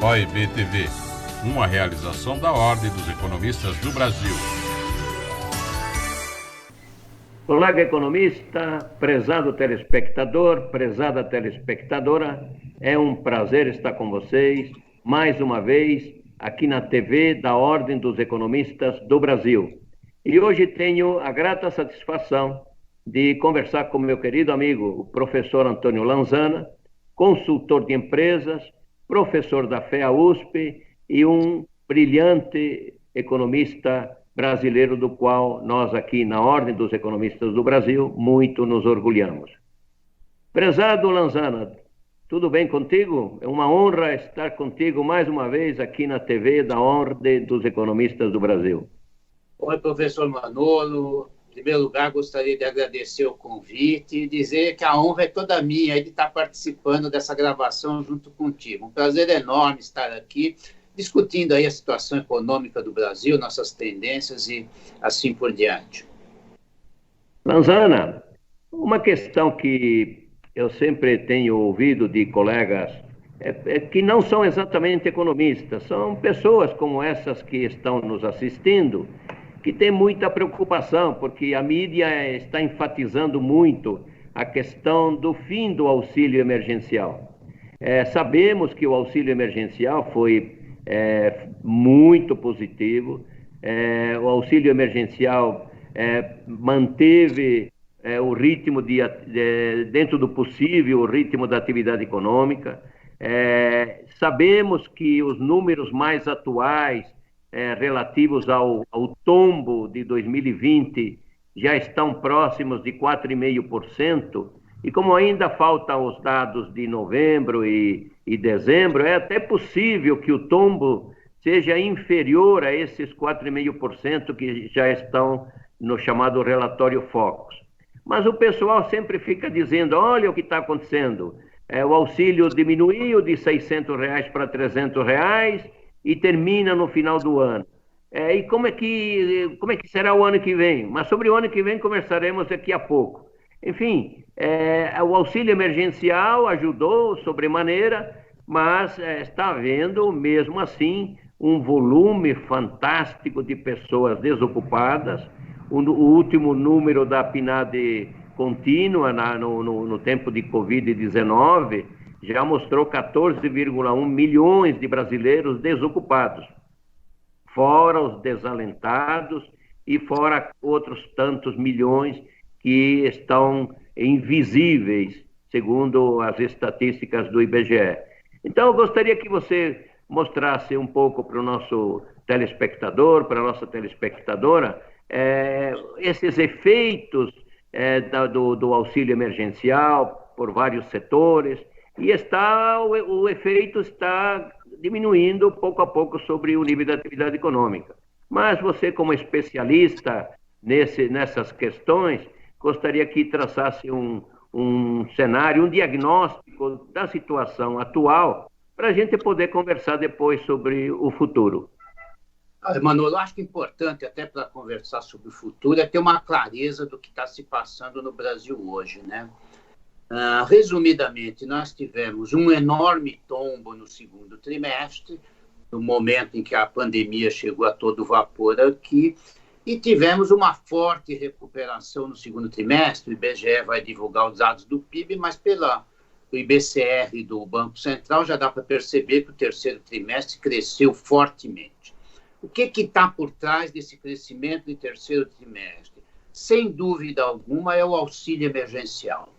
OEB-TV, uma realização da Ordem dos Economistas do Brasil. Olá, economista, prezado telespectador, prezada telespectadora, é um prazer estar com vocês mais uma vez aqui na TV da Ordem dos Economistas do Brasil. E hoje tenho a grata satisfação de conversar com meu querido amigo, o professor Antônio Lanzana, consultor de empresas, professor da FEA USP e um brilhante economista brasileiro do qual nós aqui na Ordem dos Economistas do Brasil muito nos orgulhamos. Prezado Lanzana, tudo bem contigo? É uma honra estar contigo mais uma vez aqui na TV da Ordem dos Economistas do Brasil. Oi, professor Manolo. Em primeiro lugar, gostaria de agradecer o convite e dizer que a honra é toda minha de estar participando dessa gravação junto contigo. Um prazer enorme estar aqui discutindo aí a situação econômica do Brasil, nossas tendências e assim por diante. Lanzana, uma questão que eu sempre tenho ouvido de colegas que não são exatamente economistas, são pessoas como essas que estão nos assistindo, que têm muita preocupação, porque a mídia está enfatizando muito a questão do fim do auxílio emergencial. Sabemos que o auxílio emergencial foi muito positivo. O auxílio emergencial manteve o ritmo dentro do possível, o ritmo da atividade econômica. Sabemos que os números mais atuais relativos ao tombo de 2020 já estão próximos de 4,5%, e como ainda faltam os dados de novembro e dezembro, é até possível que o tombo seja inferior a esses 4,5% que já estão no chamado relatório Focus. Mas o pessoal sempre fica dizendo, olha o que está acontecendo, o auxílio diminuiu de R$600 para R$300 e termina no final do ano. E como é que será o ano que vem? Mas sobre o ano que vem conversaremos daqui a pouco. Enfim, o auxílio emergencial ajudou sobremaneira, mas está havendo, mesmo assim, um volume fantástico de pessoas desocupadas. O último número da PNAD contínua no tempo de Covid-19 já mostrou 14,1 milhões de brasileiros desocupados, fora os desalentados e fora outros tantos milhões que estão invisíveis, segundo as estatísticas do IBGE. Então, eu gostaria que você mostrasse um pouco para o nosso telespectador, para a nossa telespectadora, esses efeitos do auxílio emergencial por vários setores, e o efeito está diminuindo pouco a pouco sobre o nível da atividade econômica. Mas você, como especialista nessas questões, gostaria que traçasse um cenário, um diagnóstico da situação atual, para a gente poder conversar depois sobre o futuro. Manolo, acho que é importante, até para conversar sobre o futuro, é ter uma clareza do que está se passando no Brasil hoje, né? Resumidamente, nós tivemos um enorme tombo no segundo trimestre, no momento em que a pandemia chegou a todo vapor aqui, e tivemos uma forte recuperação no segundo trimestre. O IBGE vai divulgar os dados do PIB, mas pelo IBCR do Banco Central já dá para perceber que o terceiro trimestre cresceu fortemente. O que está por trás desse crescimento do terceiro trimestre? Sem dúvida alguma, é o auxílio emergencial.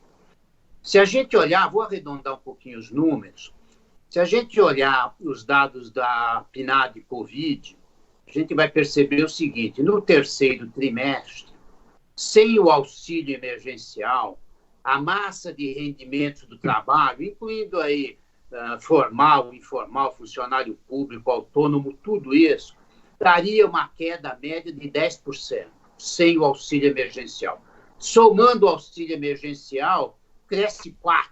Se a gente olhar, vou arredondar um pouquinho os números, se a gente olhar os dados da PNAD Covid, a gente vai perceber o seguinte: no terceiro trimestre, sem o auxílio emergencial, a massa de rendimentos do trabalho, incluindo aí formal, informal, funcionário público, autônomo, tudo isso, daria uma queda média de 10%, sem o auxílio emergencial. Somando o auxílio emergencial, cresce 4%.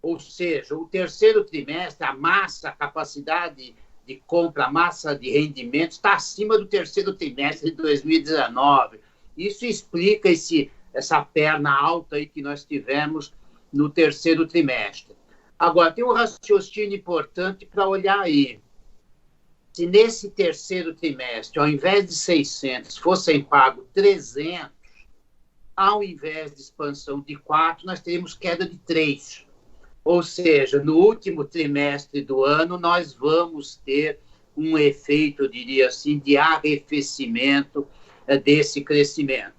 Ou seja, o terceiro trimestre, a capacidade de compra, a massa de rendimentos está acima do terceiro trimestre de 2019. Isso explica essa perna alta aí que nós tivemos no terceiro trimestre. Agora, tem um raciocínio importante para olhar aí. Se nesse terceiro trimestre, ao invés de 600, fossem pagos 300, ao invés de expansão de 4, nós teríamos queda de 3. Ou seja, no último trimestre do ano, nós vamos ter um efeito, eu diria assim, de arrefecimento desse crescimento.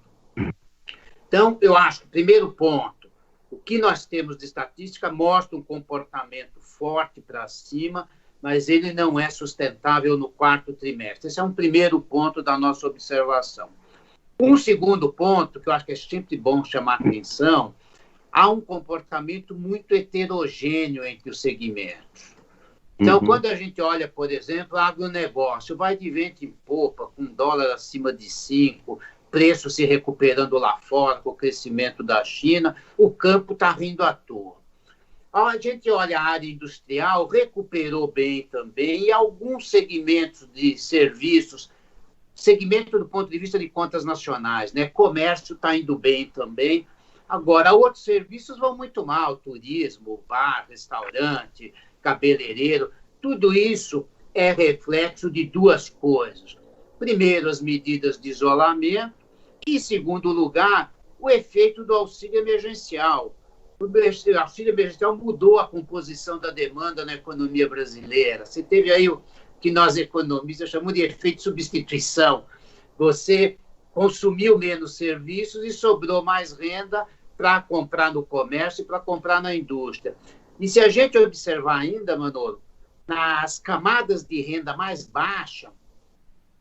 Então, eu acho que, primeiro ponto, o que nós temos de estatística mostra um comportamento forte para cima, mas ele não é sustentável no quarto trimestre. Esse é um primeiro ponto da nossa observação. Um segundo ponto, que eu acho que é sempre bom chamar a atenção, há um comportamento muito heterogêneo entre os segmentos. Então, quando a gente olha, por exemplo, agronegócio, vai de vento em popa, com dólar acima de 5, preço se recuperando lá fora, com o crescimento da China, o campo está rindo à toa. A gente olha a área industrial, recuperou bem também, e alguns segmentos de serviços, segmento do ponto de vista de contas nacionais, né? Comércio está indo bem também. Agora, outros serviços vão muito mal, turismo, bar, restaurante, cabeleireiro, tudo isso é reflexo de duas coisas. Primeiro, as medidas de isolamento, e, em segundo lugar, o efeito do auxílio emergencial. O auxílio emergencial mudou a composição da demanda na economia brasileira. Você teve aí o que nós economistas chamamos de efeito de substituição. Você consumiu menos serviços e sobrou mais renda para comprar no comércio e para comprar na indústria. E se a gente observar ainda, Manolo, nas camadas de renda mais baixa,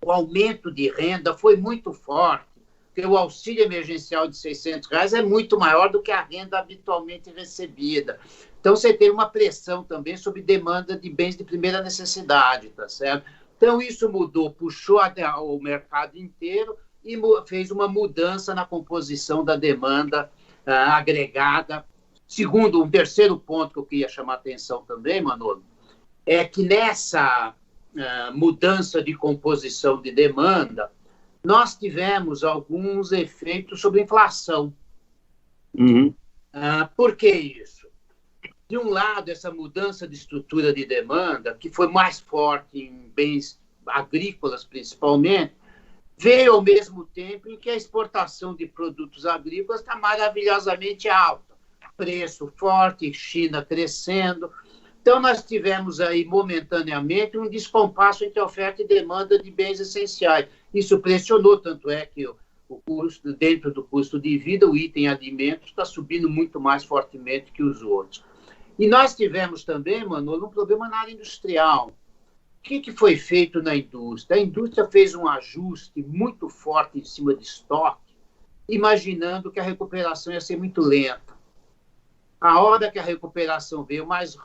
o aumento de renda foi muito forte, porque o auxílio emergencial de R$600 é muito maior do que a renda habitualmente recebida. Então, você tem uma pressão também sobre demanda de bens de primeira necessidade, tá certo? Então, isso mudou, puxou o mercado inteiro e fez uma mudança na composição da demanda agregada. Segundo, um terceiro ponto que eu queria chamar a atenção também, Manolo, é que nessa mudança de composição de demanda, nós tivemos alguns efeitos sobre a inflação. Por que isso? De um lado, essa mudança de estrutura de demanda, que foi mais forte em bens agrícolas, principalmente, veio ao mesmo tempo em que a exportação de produtos agrícolas está maravilhosamente alta. Preço forte, China crescendo. Então, nós tivemos aí, momentaneamente, um descompasso entre oferta e demanda de bens essenciais. Isso pressionou, tanto é que o custo, dentro do custo de vida, o item alimentos está subindo muito mais fortemente que os outros. E nós tivemos também, Manolo, um problema na área industrial. O que foi feito na indústria? A indústria fez um ajuste muito forte em cima de estoque, imaginando que a recuperação ia ser muito lenta. A hora que a recuperação veio mais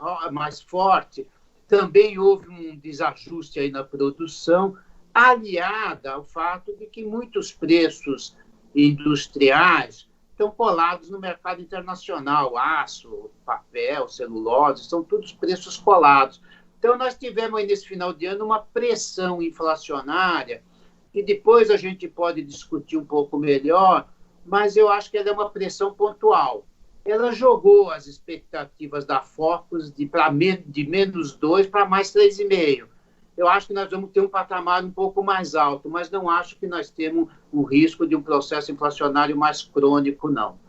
forte, também houve um desajuste aí na produção, aliada ao fato de que muitos preços industriais estão colados no mercado internacional. Aço, papel, celulose, são todos preços colados. Então, nós tivemos aí nesse final de ano uma pressão inflacionária, que depois a gente pode discutir um pouco melhor, mas eu acho que ela é uma pressão pontual. Ela jogou as expectativas da Focus de menos 2 para mais 3,5. Eu acho que nós vamos ter um patamar um pouco mais alto, mas não acho que nós temos o risco de um processo inflacionário mais crônico, não.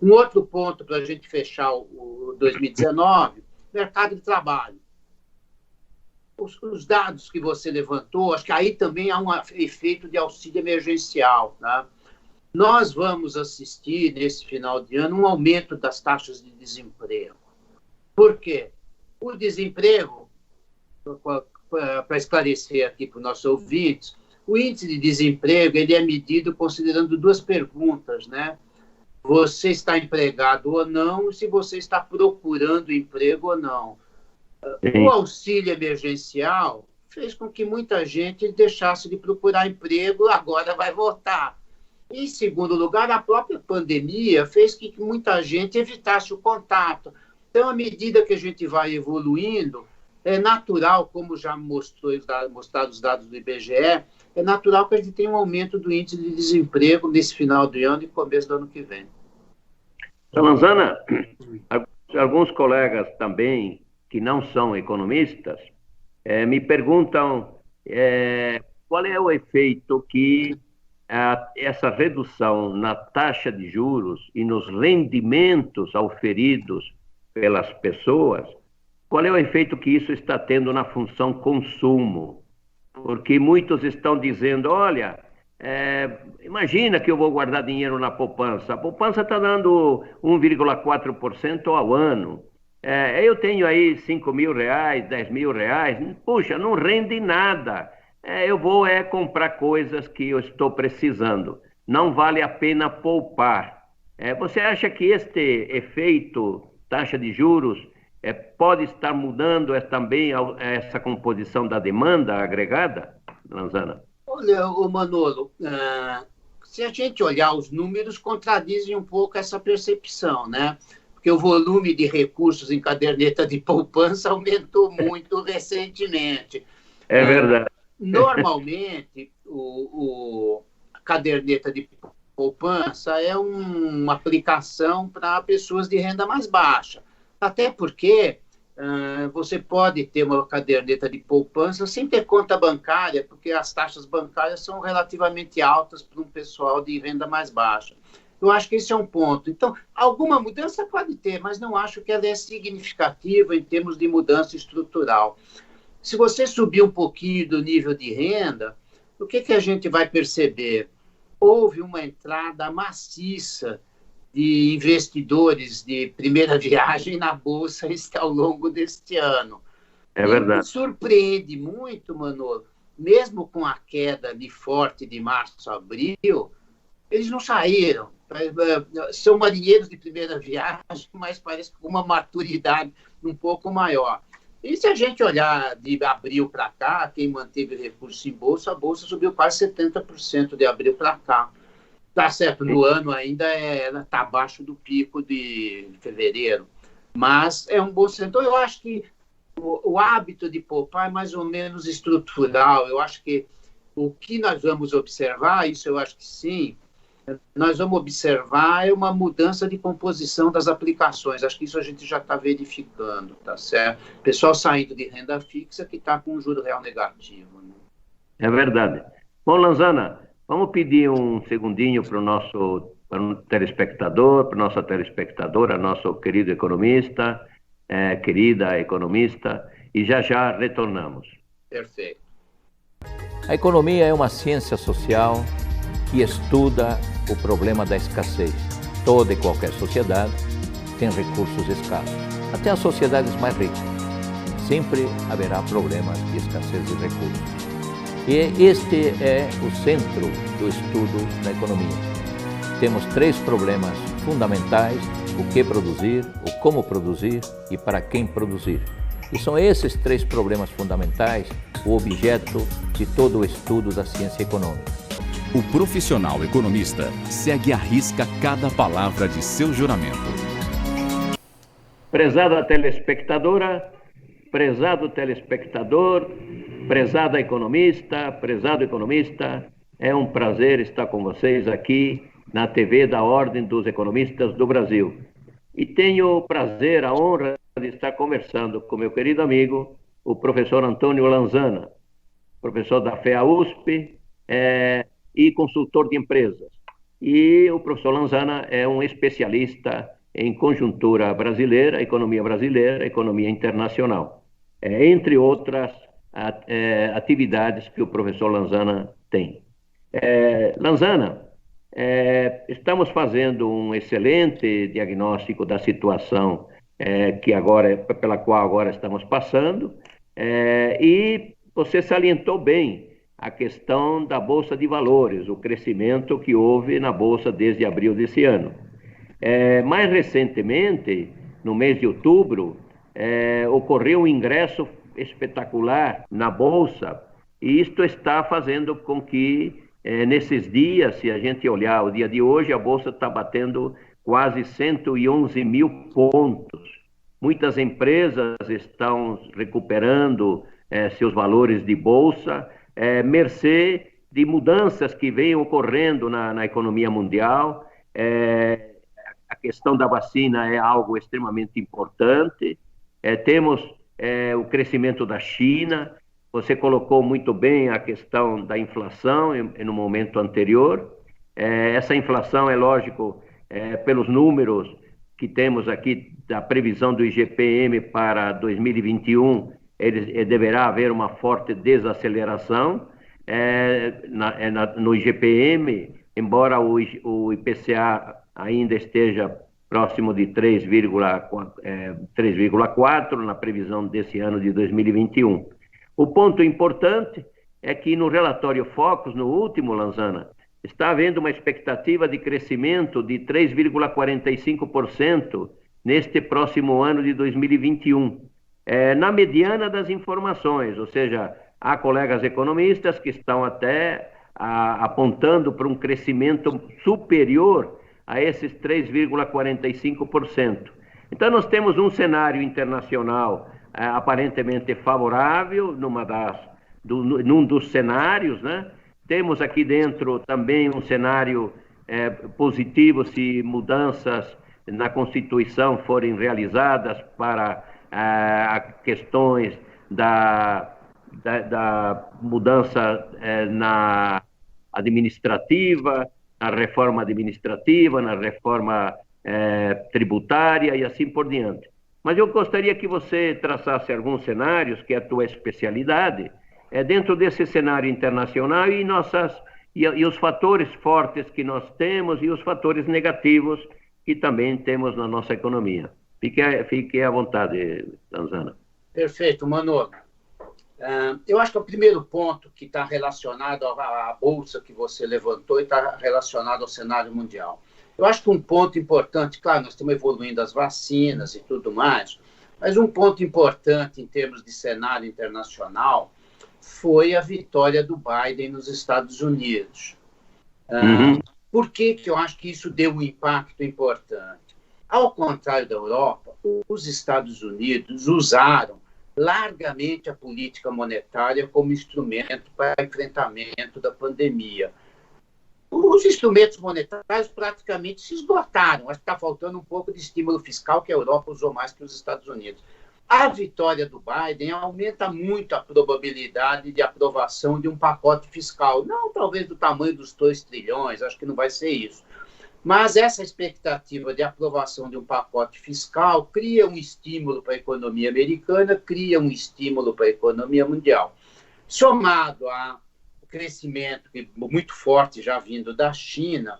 Um outro ponto para a gente fechar o 2019, mercado de trabalho. Os dados que você levantou, acho que aí também há um efeito de auxílio emergencial, tá? Nós vamos assistir, nesse final de ano, um aumento das taxas de desemprego. Por quê? O desemprego, para esclarecer aqui para os nossos ouvintes, o índice de desemprego ele é medido considerando duas perguntas, né? Você está empregado ou não, e se você está procurando emprego ou não. O auxílio emergencial fez com que muita gente deixasse de procurar emprego, agora vai voltar. Em segundo lugar, a própria pandemia fez com que muita gente evitasse o contato. Então, à medida que a gente vai evoluindo, é natural, como já mostraram os dados do IBGE, é natural que a gente tenha um aumento do índice de desemprego nesse final do ano e começo do ano que vem. Lanzana, alguns colegas também, que não são economistas, me perguntam qual é o efeito que essa redução na taxa de juros e nos rendimentos auferidos pelas pessoas, qual é o efeito que isso está tendo na função consumo? Porque muitos estão dizendo, olha, imagina que eu vou guardar dinheiro na poupança. A poupança está dando 1,4% ao ano. Eu tenho aí 5 mil reais, 10 mil reais. Puxa, não rende nada. Eu vou comprar coisas que eu estou precisando. Não vale a pena poupar. Você acha que este efeito taxa de juros pode estar mudando também essa composição da demanda agregada, Lanzana? Olha, Manolo, se a gente olhar os números, contradizem um pouco essa percepção, né? Porque o volume de recursos em caderneta de poupança aumentou muito recentemente. É verdade. Normalmente, a caderneta de poupança é uma aplicação para pessoas de renda mais baixa. Até porque você pode ter uma caderneta de poupança sem ter conta bancária, porque as taxas bancárias são relativamente altas para um pessoal de renda mais baixa. Eu acho que esse é um ponto. Então, alguma mudança pode ter, mas não acho que ela é significativa em termos de mudança estrutural. Se você subir um pouquinho do nível de renda, o que a gente vai perceber? Houve uma entrada maciça de investidores de primeira viagem na Bolsa ao longo deste ano. É verdade. Me surpreende muito, Manolo, mesmo com a queda forte de março a abril, eles não saíram. São marinheiros de primeira viagem, mas parece com uma maturidade um pouco maior. E se a gente olhar de abril para cá, quem manteve recursos em bolsa, a bolsa subiu quase 70% de abril para cá. Tá certo, no ano ainda ela está abaixo do pico de fevereiro, mas é um bom sinal. Então, eu acho que o hábito de poupar é mais ou menos estrutural. Eu acho que o que nós vamos observar, isso eu acho que sim, nós vamos observar uma mudança de composição das aplicações. Acho que isso a gente já está verificando, tá certo? Pessoal saindo de renda fixa que está com um juro real negativo. Né? É verdade. Bom, Lanzana, vamos pedir um segundinho para o nosso telespectador, para nossa telespectadora, nosso querido economista, querida economista, e já retornamos. Perfeito. A economia é uma ciência social que estuda o problema da escassez. Toda e qualquer sociedade tem recursos escassos, até as sociedades mais ricas. Sempre haverá problemas de escassez de recursos. E este é o centro do estudo da economia. Temos 3 problemas fundamentais: o que produzir, o como produzir e para quem produzir. E são esses 3 problemas fundamentais o objeto de todo o estudo da ciência econômica. O profissional economista segue à risca cada palavra de seu juramento. Prezada telespectadora, prezado telespectador, prezada economista, prezado economista, é um prazer estar com vocês aqui na TV da Ordem dos Economistas do Brasil. E tenho o prazer, a honra de estar conversando com meu querido amigo, o professor Antônio Lanzana, professor da FEA-USP e consultor de empresas. E o professor Lanzana é um especialista em conjuntura brasileira, economia internacional, entre outras atividades que o professor Lanzana tem. Lanzana, estamos fazendo um excelente diagnóstico da situação pela qual agora estamos passando, e você salientou bem a questão da Bolsa de Valores, o crescimento que houve na Bolsa desde abril desse ano. Mais recentemente, no mês de outubro, ocorreu um ingresso espetacular na Bolsa, e isto está fazendo com que, nesses dias, se a gente olhar o dia de hoje, a Bolsa está batendo quase 111 mil pontos. Muitas empresas estão recuperando seus valores de Bolsa, mercê de mudanças que vêm ocorrendo na economia mundial, a questão da vacina é algo extremamente importante. Temos o crescimento da China. Você colocou muito bem a questão da inflação no momento anterior. Essa inflação, é lógico, pelos números que temos aqui da previsão do IGPM para 2021, deverá haver uma forte desaceleração no IGPM, embora o IPCA ainda esteja próximo de 3,4 na previsão desse ano de 2021. O ponto importante é que no relatório Focus, no último, Lanzana, está havendo uma expectativa de crescimento de 3,45% neste próximo ano de 2021. Na mediana das informações, ou seja, há colegas economistas que estão até apontando para um crescimento superior a esses 3,45%. Então, nós temos um cenário internacional aparentemente favorável num dos cenários, né? Temos aqui dentro também um cenário positivo se mudanças na Constituição forem realizadas para questões da mudança na administrativa, na reforma administrativa, na reforma tributária e assim por diante. Mas eu gostaria que você traçasse alguns cenários, que é a tua especialidade, dentro desse cenário internacional e os fatores fortes que nós temos e os fatores negativos que também temos na nossa economia. Fique à vontade, Lanzana. Perfeito, Manolo. Eu acho que o primeiro ponto que está relacionado à bolsa que você levantou e está relacionado ao cenário mundial. Eu acho que um ponto importante, claro, nós estamos evoluindo as vacinas e tudo mais, mas um ponto importante em termos de cenário internacional foi a vitória do Biden nos Estados Unidos. Por que eu acho que isso deu um impacto importante? Ao contrário da Europa, os Estados Unidos usaram largamente a política monetária como instrumento para enfrentamento da pandemia. Os instrumentos monetários praticamente se esgotaram. Acho que está faltando um pouco de estímulo fiscal, que a Europa usou mais que os Estados Unidos. A vitória do Biden aumenta muito a probabilidade de aprovação de um pacote fiscal. Não talvez do tamanho dos 2 trilhões, acho que não vai ser isso. Mas essa expectativa de aprovação de um pacote fiscal cria um estímulo para a economia americana, cria um estímulo para a economia mundial. Somado ao crescimento muito forte já vindo da China,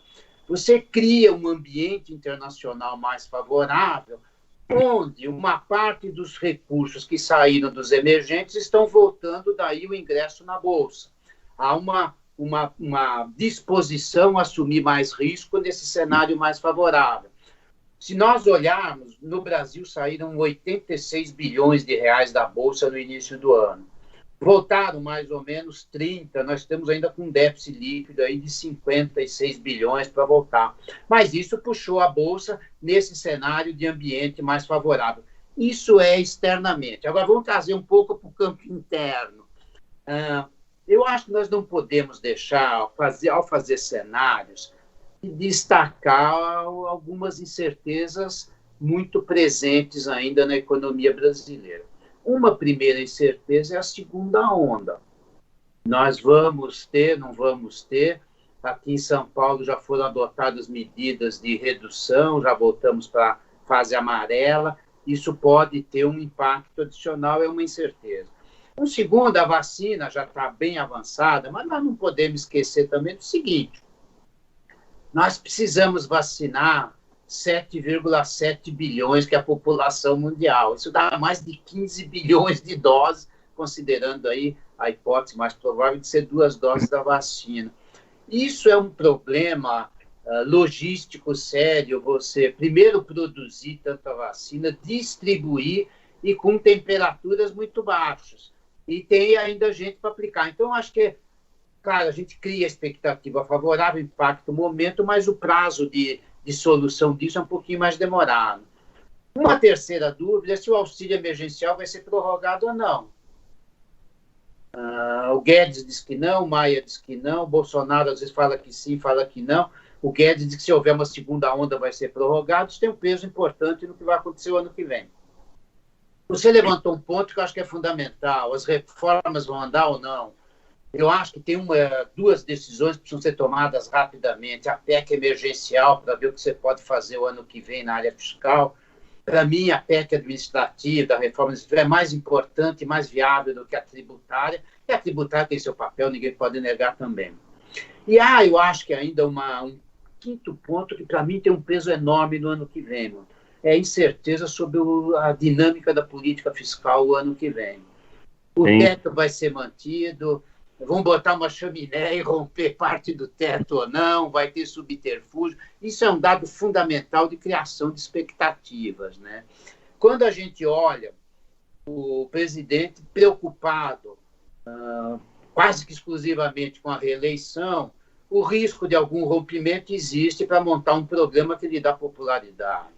você cria um ambiente internacional mais favorável, onde uma parte dos recursos que saíram dos emergentes estão voltando daí o ingresso na Bolsa. Há uma disposição a assumir mais risco nesse cenário mais favorável. Se nós olharmos, no Brasil saíram 86 bilhões de reais da Bolsa no início do ano. Voltaram mais ou menos 30, nós estamos ainda com um déficit líquido aí de 56 bilhões para voltar. Mas isso puxou a Bolsa nesse cenário de ambiente mais favorável. Isso é externamente. Agora vamos trazer um pouco para o campo interno. Eu acho que nós não podemos deixar, ao fazer cenários, de destacar algumas incertezas muito presentes ainda na economia brasileira. Uma primeira incerteza é a segunda onda. Nós vamos ter, não vamos ter. Aqui em São Paulo já foram adotadas medidas de redução, já voltamos para a fase amarela. Isso pode ter um impacto adicional, é uma incerteza. Um segundo, a vacina já está bem avançada, mas nós não podemos esquecer também do seguinte: nós precisamos vacinar 7,7 bilhões, que é a população mundial. Isso dá mais de 15 bilhões de doses, considerando aí a hipótese mais provável de ser 2 doses da vacina. Isso é um problema logístico sério, você primeiro produzir tanta vacina, distribuir e com temperaturas muito baixas. E tem ainda gente para aplicar. Então, acho que, claro, a gente cria expectativa favorável, impacta o momento, mas o prazo de solução disso é um pouquinho mais demorado. Uma terceira dúvida é se o auxílio emergencial vai ser prorrogado ou não. O Guedes diz que não, o Maia diz que não, o Bolsonaro às vezes fala que sim, fala que não. O Guedes diz que se houver uma segunda onda vai ser prorrogado. Isso tem um peso importante no que vai acontecer o ano que vem. Você levantou um ponto que eu acho que é fundamental. As reformas vão andar ou não? Eu acho que tem duas decisões que precisam ser tomadas rapidamente. A PEC emergencial, para ver o que você pode fazer o ano que vem na área fiscal. Para mim, a PEC administrativa, a reforma administrativa, é mais importante e mais viável do que a tributária. E a tributária tem seu papel, ninguém pode negar também. E eu acho que ainda um quinto ponto que, para mim, tem um peso enorme no ano que vem, mano. É a incerteza sobre a dinâmica da política fiscal o ano que vem. O teto vai ser mantido, vão botar uma chaminé e romper parte do teto ou não, vai ter subterfúgio. Isso é um dado fundamental de criação de expectativas, né? Quando a gente olha o presidente preocupado quase que exclusivamente com a reeleição, o risco de algum rompimento existe para montar um programa que lhe dá popularidade.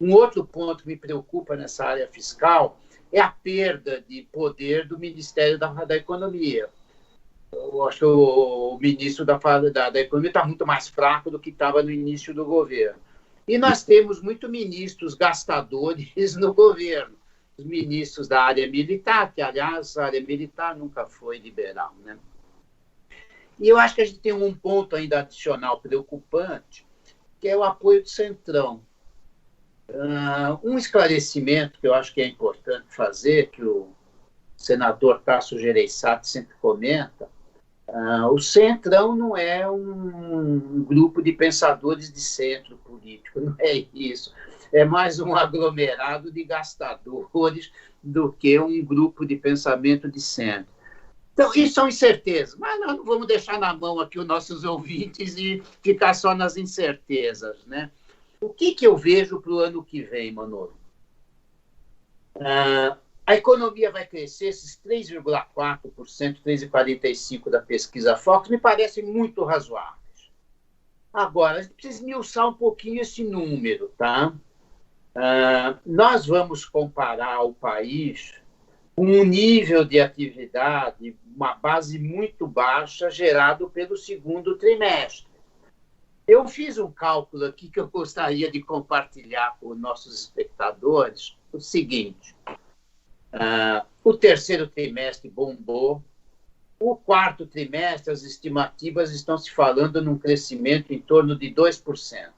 Um outro ponto que me preocupa nessa área fiscal é a perda de poder do Ministério da Economia. Eu acho que o ministro da Economia está muito mais fraco do que estava no início do governo. E nós temos muitos ministros gastadores no governo. Os ministros da área militar, que, aliás, a área militar nunca foi liberal, né? E eu acho que a gente tem um ponto ainda adicional preocupante, que é o apoio do Centrão. Um esclarecimento que eu acho que é importante fazer, que o senador Tasso Gereissati sempre comenta, o Centrão não é um grupo de pensadores de centro político, não é isso. É mais um aglomerado de gastadores do que um grupo de pensamento de centro. Então, isso são incertezas, mas nós não vamos deixar na mão aqui os nossos ouvintes e ficar só nas incertezas, né? O que eu vejo para o ano que vem, Manolo? A economia vai crescer, esses 3,4%, 3,45% da pesquisa Focus, me parecem muito razoáveis. Agora, a gente precisa esmiuçar um pouquinho esse número, tá? Nós vamos comparar o país com um nível de atividade, uma base muito baixa, gerado pelo segundo trimestre. Eu fiz um cálculo aqui que eu gostaria de compartilhar com os nossos espectadores, o seguinte: o terceiro trimestre bombou, o quarto trimestre as estimativas estão se falando num crescimento em torno de 2%.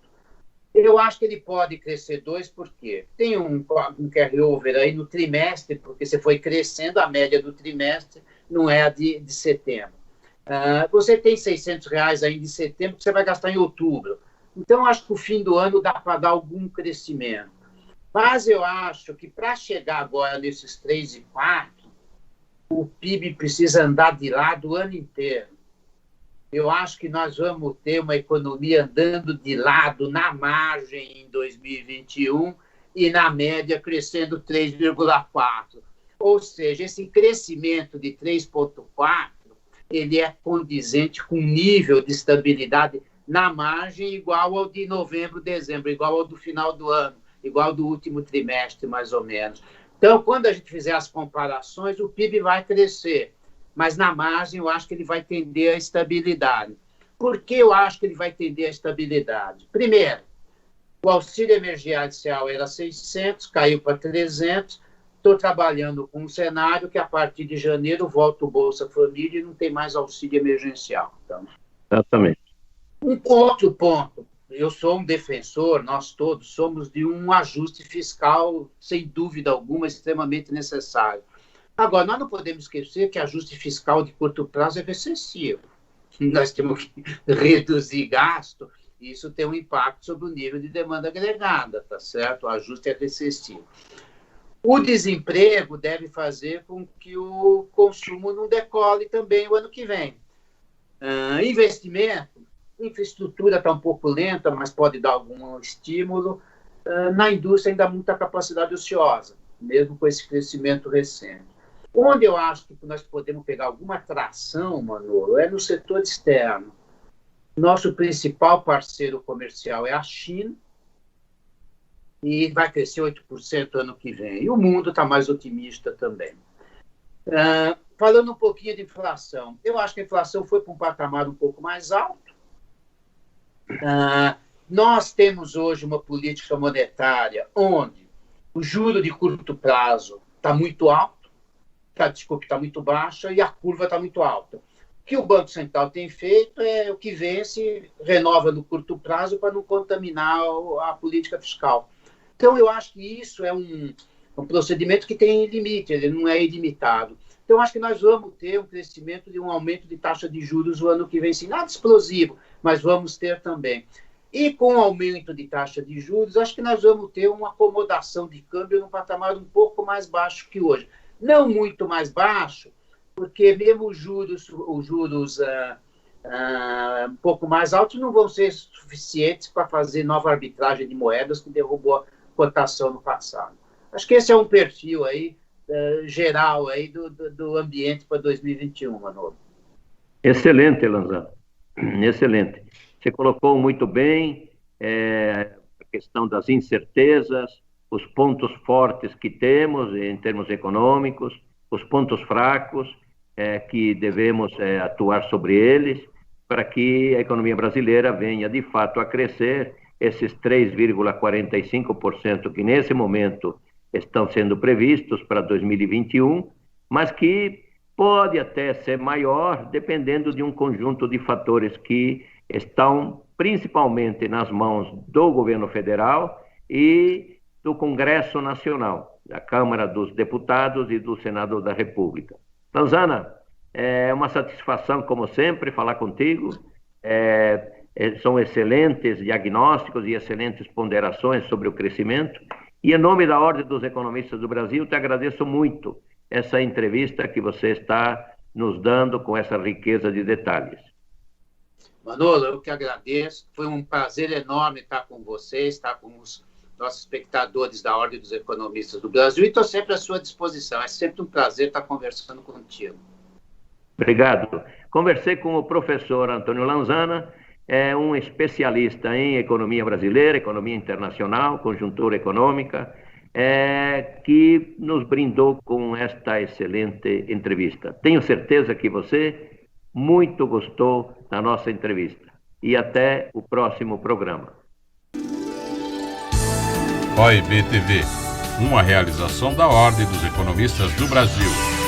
Eu acho que ele pode crescer 2%, porque tem um carry-over aí no trimestre, porque você foi crescendo, a média do trimestre não é a de setembro. Você tem R$600 ainda em setembro, que você vai gastar em outubro. Então, acho que o fim do ano dá para dar algum crescimento. Mas eu acho que para chegar agora nesses 3 e 4, o PIB precisa andar de lado o ano inteiro. Eu acho que nós vamos ter uma economia andando de lado na margem em 2021 e na média crescendo 3,4%. Ou seja, esse crescimento de 3,4%, ele é condizente com um nível de estabilidade na margem igual ao de novembro, dezembro, igual ao do final do ano, igual ao do último trimestre, mais ou menos. Então, quando a gente fizer as comparações, o PIB vai crescer, mas na margem eu acho que ele vai tender à estabilidade. Por que eu acho que ele vai tender à estabilidade? Primeiro, o auxílio emergencial era 600, caiu para 300. Estou trabalhando com um cenário que, a partir de janeiro, volta o Bolsa Família e não tem mais auxílio emergencial. Então, exatamente. Um outro ponto, eu sou um defensor, nós todos somos de um ajuste fiscal, sem dúvida alguma, extremamente necessário. Agora, nós não podemos esquecer que ajuste fiscal de curto prazo é recessivo. Nós temos que reduzir gasto, e isso tem um impacto sobre o nível de demanda agregada, tá certo? O ajuste é recessivo. O desemprego deve fazer com que o consumo não decole também o ano que vem. Investimento, infraestrutura está um pouco lenta, mas pode dar algum estímulo. Na indústria ainda há muita capacidade ociosa, mesmo com esse crescimento recente. Onde eu acho que nós podemos pegar alguma tração, Manolo, é no setor externo. Nosso principal parceiro comercial é a China, e vai crescer 8% ano que vem. E o mundo está mais otimista também. falando um pouquinho de inflação, eu acho que a inflação foi para um patamar um pouco mais alto. Nós temos hoje uma política monetária onde o juro de curto prazo está muito alto, está muito baixa e a curva está muito alta. O que o Banco Central tem feito é o que vence, renova no curto prazo para não contaminar a política fiscal. Então, eu acho que isso é um procedimento que tem limite, ele não é ilimitado. Então, acho que nós vamos ter um crescimento de um aumento de taxa de juros o ano que vem, sim, nada explosivo, mas vamos ter também. E com o aumento de taxa de juros, acho que nós vamos ter uma acomodação de câmbio num patamar um pouco mais baixo que hoje. Não muito mais baixo, porque mesmo os juros um pouco mais altos não vão ser suficientes para fazer nova arbitragem de moedas que derrubou a cotação no passado. Acho que esse é um perfil aí, geral aí do ambiente para 2021, Manolo. Excelente, Lanzano. Excelente. Você colocou muito bem a questão das incertezas, os pontos fortes que temos em termos econômicos, os pontos fracos que devemos atuar sobre eles para que a economia brasileira venha de fato a crescer esses 3,45% que nesse momento estão sendo previstos para 2021, mas que pode até ser maior dependendo de um conjunto de fatores que estão principalmente nas mãos do governo federal e do Congresso Nacional, da Câmara dos Deputados e do Senado da República. Lanzana, é uma satisfação, como sempre, falar contigo. São excelentes diagnósticos e excelentes ponderações sobre o crescimento. E, em nome da Ordem dos Economistas do Brasil, te agradeço muito essa entrevista que você está nos dando com essa riqueza de detalhes. Manolo, eu que agradeço. Foi um prazer enorme estar com vocês, estar com os nossos espectadores da Ordem dos Economistas do Brasil, e estou sempre à sua disposição. É sempre um prazer estar conversando contigo. Obrigado. Conversei com o professor Antônio Lanzana, um especialista em economia brasileira, economia internacional, conjuntura econômica, que nos brindou com esta excelente entrevista. Tenho certeza que você muito gostou da nossa entrevista. E até o próximo programa. OIB TV, uma realização da Ordem dos Economistas do Brasil.